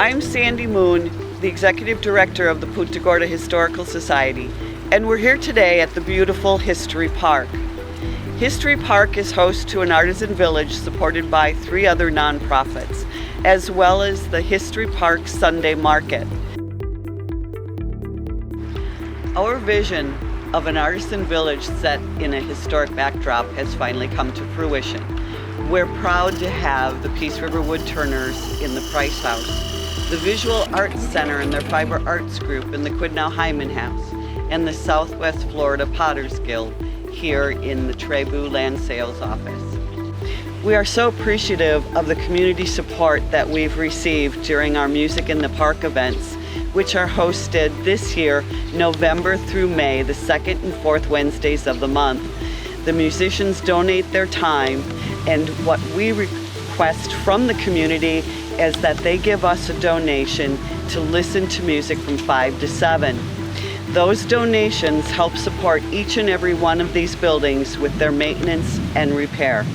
I'm Sandy Moon, the Executive Director of the Punta Gorda Historical Society, and we're here today at the beautiful History Park. History Park is host to an artisan village supported by 3 other nonprofits, as well as the History Park Sunday Market. Our vision of an artisan village set in a historic backdrop has finally come to fruition. We're proud to have the Peace River Woodturners in the Price House, the Visual Arts Center and their Fiber Arts Group in the Quidnow Hyman House, and the Southwest Florida Potters Guild here in the Trebu Land Sales Office. We are so appreciative of the community support that we've received during our Music in the Park events, which are hosted this year, November through May, the 2nd and 4th Wednesdays of the month. The musicians donate their time, and what we request from the community is that they give us a donation to listen to music from 5 to 7. Those donations help support each and every one of these buildings with their maintenance and repair.